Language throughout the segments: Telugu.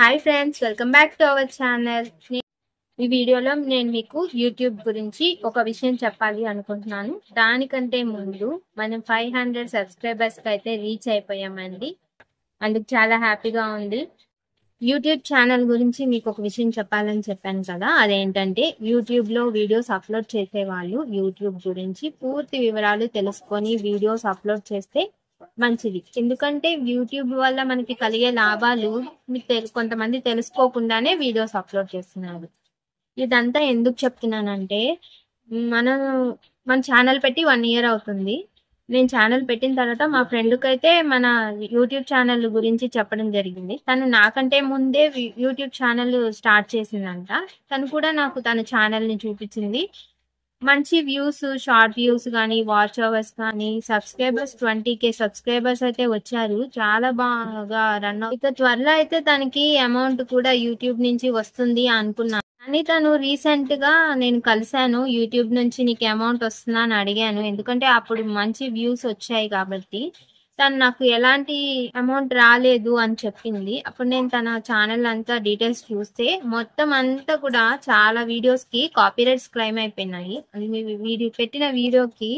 Hi friends, welcome back to our channel. ఈ వీడియోలో నేను మీకు యూట్యూబ్ గురించి ఒక విషయం చెప్పాలి అనుకుంటున్నాను. దానికంటే ముందు మనం 500 సబ్స్క్రైబర్స్కి అయితే రీచ్ అయిపోయామండి. అందుకు చాలా హ్యాపీగా ఉంది. యూట్యూబ్ ఛానల్ గురించి మీకు ఒక విషయం చెప్పాలని చెప్పాను కదా, అదేంటంటే యూట్యూబ్లో వీడియోస్ అప్లోడ్ చేసేవాళ్ళు యూట్యూబ్ గురించి పూర్తి వివరాలు తెలుసుకొని వీడియోస్ అప్లోడ్ చేస్తే మంచిది. ఎందుకంటే యూట్యూబ్ వల్ల మనకి కలిగే లాభాలు కొంతమంది తెలుసుకోకుండానే వీడియోస్ అప్లోడ్ చేస్తున్నారు. ఇదంతా ఎందుకు చెప్తున్నానంటే, మనం మన ఛానల్ పెట్టి 1 year అవుతుంది. నేను ఛానల్ పెట్టిన తర్వాత మా ఫ్రెండ్కి అయితే మన యూట్యూబ్ ఛానల్ గురించి చెప్పడం జరిగింది. తను నాకంటే ముందే యూట్యూబ్ ఛానల్ స్టార్ట్ చేసిందంట. తను కూడా నాకు తన ఛానల్ని చూపించింది. మంచి వ్యూస్, షార్ట్ వ్యూస్ కానీ, వాచ్ అవర్స్ కానీ, సబ్స్క్రైబర్స్ 20K సబ్స్క్రైబర్స్ అయితే వచ్చారు. చాలా బాగా రన్ అవుతుంది. త్వరలో అయితే తనకి అమౌంట్ కూడా యూట్యూబ్ నుంచి వస్తుంది అనుకున్నాను. కానీ తను రీసెంట్ గా నేను కలిశాను. యూట్యూబ్ నుంచి నీకు అమౌంట్ వస్తుందా అని అడిగాను. ఎందుకంటే అప్పుడు మంచి వ్యూస్ వచ్చాయి కాబట్టి. తను నాకు ఎలాంటి అమౌంట్ రాలేదు అని చెప్పింది. అప్పుడు నేను తన ఛానల్ అంతా డీటెయిల్స్ చూస్తే మొత్తం అంతా కూడా చాలా వీడియోస్ కి కాపీరైట్స్ క్లెయిమ్ అయిపోయినాయి. పెట్టిన వీడియోకి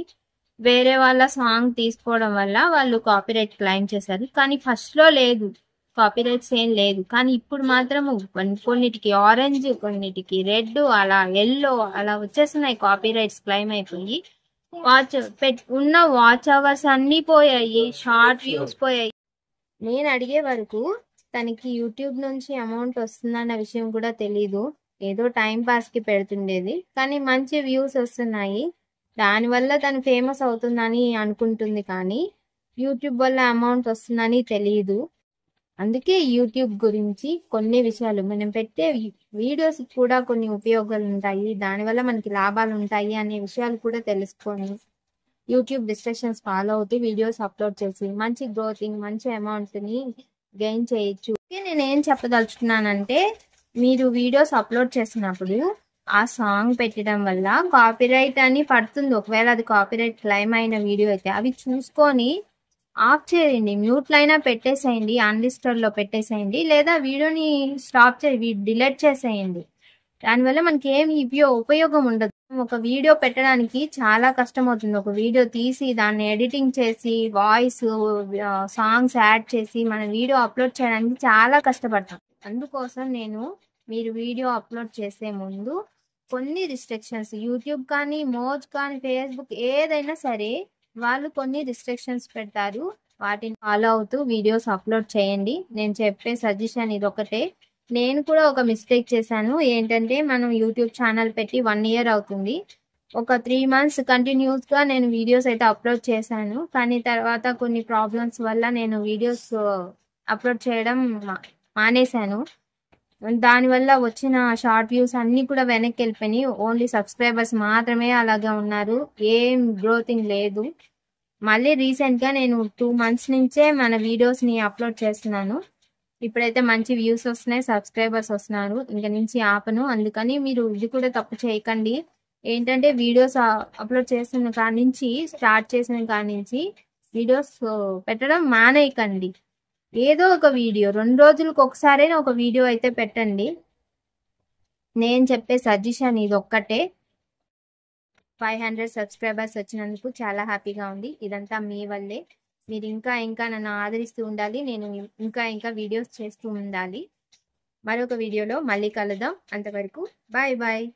వేరే వాళ్ళ సాంగ్ తీసుకోవడం వల్ల వాళ్ళు కాపీరైట్ క్లెయిమ్ చేశారు. కానీ ఫస్ట్ లో లేదు, కాపీరైట్స్ ఏం లేదు. కానీ ఇప్పుడు మాత్రం కొన్నిటికి ఆరెంజ్, కొన్నిటికి రెడ్, అలా ఎల్లో అలా వచ్చేస్తున్నాయి కాపీరైట్స్ క్లెయిమ్ అయిపోయి. ఉన్న వాచ్ అవర్స్ అన్ని పోయాయి, షార్ట్ వ్యూస్ పోయాయి. నేను అడిగే వరకు తనకి యూట్యూబ్ నుంచి అమౌంట్ వస్తుందన్న విషయం కూడా తెలీదు. ఏదో టైం పాస్ కి పెడుతుండేది. కానీ మంచి వ్యూస్ వస్తున్నాయి, దానివల్ల తను ఫేమస్ అవుతుందని అనుకుంటుంది. కానీ యూట్యూబ్ వల్ల అమౌంట్ వస్తుందని తెలియదు. అందుకే యూట్యూబ్ గురించి కొన్ని విషయాలు, మనం పెట్టే వీడియోస్ కూడా కొన్ని ఉపయోగాలు ఉంటాయి, దానివల్ల మనకి లాభాలు ఉంటాయి అనే విషయాలు కూడా తెలుసుకొని యూట్యూబ్ డిస్ట్రక్షన్స్ ఫాలో అవుతూ వీడియోస్ అప్లోడ్ చేసి మంచి గ్రోతింగ్, మంచి అమౌంట్ని గెయిన్ చేయొచ్చు. నేను ఏం చెప్పదలుచుకున్నానంటే, మీరు వీడియోస్ అప్లోడ్ చేసినప్పుడు ఆ సాంగ్ పెట్టడం వల్ల కాపీరైట్ అని పడుతుంది. ఒకవేళ అది కాపీరైట్ క్లెయిమ్ అయిన వీడియో అయితే అవి చూసుకొని ఆఫ్ చేయండి, మ్యూట్లో అయినా పెట్టేసేయండి, అన్లిస్టెడ్లో పెట్టేసేయండి, లేదా వీడియోని స్టాప్ డిలీట్ చేసేయండి. దానివల్ల మనకి ఏమి ఉపయోగం ఉండదు. ఒక వీడియో పెట్టడానికి చాలా కష్టం అవుతుంది. ఒక వీడియో తీసి దాన్ని ఎడిటింగ్ చేసి వాయిస్, సాంగ్స్ యాడ్ చేసి మన వీడియో అప్లోడ్ చేయడానికి చాలా కష్టపడతాం. అందుకోసం మీరు వీడియో అప్లోడ్ చేసే ముందు కొన్ని రిస్ట్రిక్షన్స్, యూట్యూబ్ కానీ, మోజ్ కానీ, ఫేస్బుక్ ఏదైనా సరే వాళ్ళు కొన్ని రిస్ట్రిక్షన్స్ పెడతారు. వాటిని ఫాలో అవుతూ వీడియోస్ అప్లోడ్ చేయండి. నేను చెప్పే సజెషన్ ఇదొకటే. నేను కూడా ఒక మిస్టేక్ చేశాను. ఏంటంటే, మనం యూట్యూబ్ ఛానల్ పెట్టి 1 year అవుతుంది. ఒక 3 months కంటిన్యూస్గా నేను వీడియోస్ అయితే అప్లోడ్ చేశాను. కానీ తర్వాత కొన్ని ప్రాబ్లమ్స్ వల్ల నేను వీడియోస్ అప్లోడ్ చేయడం మానేశాను. దానివల్ల వచ్చిన షార్ట్ వ్యూస్ అన్నీ కూడా వెనక్కి వెళ్ళిపోయినాయి. ఓన్లీ సబ్స్క్రైబర్స్ మాత్రమే అలాగే ఉన్నారు, ఏం గ్రోతింగ్ లేదు. మళ్ళీ రీసెంట్గా నేను 2 months నుంచే మన వీడియోస్ని అప్లోడ్ చేస్తున్నాను. ఇప్పుడైతే మంచి వ్యూస్ వస్తున్నాయి, సబ్స్క్రైబర్స్ వస్తున్నారు. ఇంక నుంచి ఆపను. అందుకని మీరు ఇది కూడా తప్పు చేయకండి. ఏంటంటే, వీడియోస్ అప్లోడ్ చేసిన కాడి నుంచి, స్టార్ట్ చేసిన కాడి నుంచి వీడియోస్ పెట్టడం మానేయకండి. ఏదో ఒక వీడియో 2 రోజులకు ఒకసారైనా ఒక వీడియో అయితే పెట్టండి. నేను చెప్పే సజెషన్ ఇది ఒక్కటే. 500 సబ్స్క్రైబర్స్ వచ్చినందుకు చాలా హ్యాపీగా ఉంది. ఇదంతా మీ వల్లే. మీరు ఇంకా నన్ను ఆదరిస్తూ ఉండాలి. నేను ఇంకా వీడియోస్ చేస్తూ ఉండాలి. మరొక వీడియోలో మళ్ళీ కలుద్దాం. అంతవరకు బాయ్ బాయ్.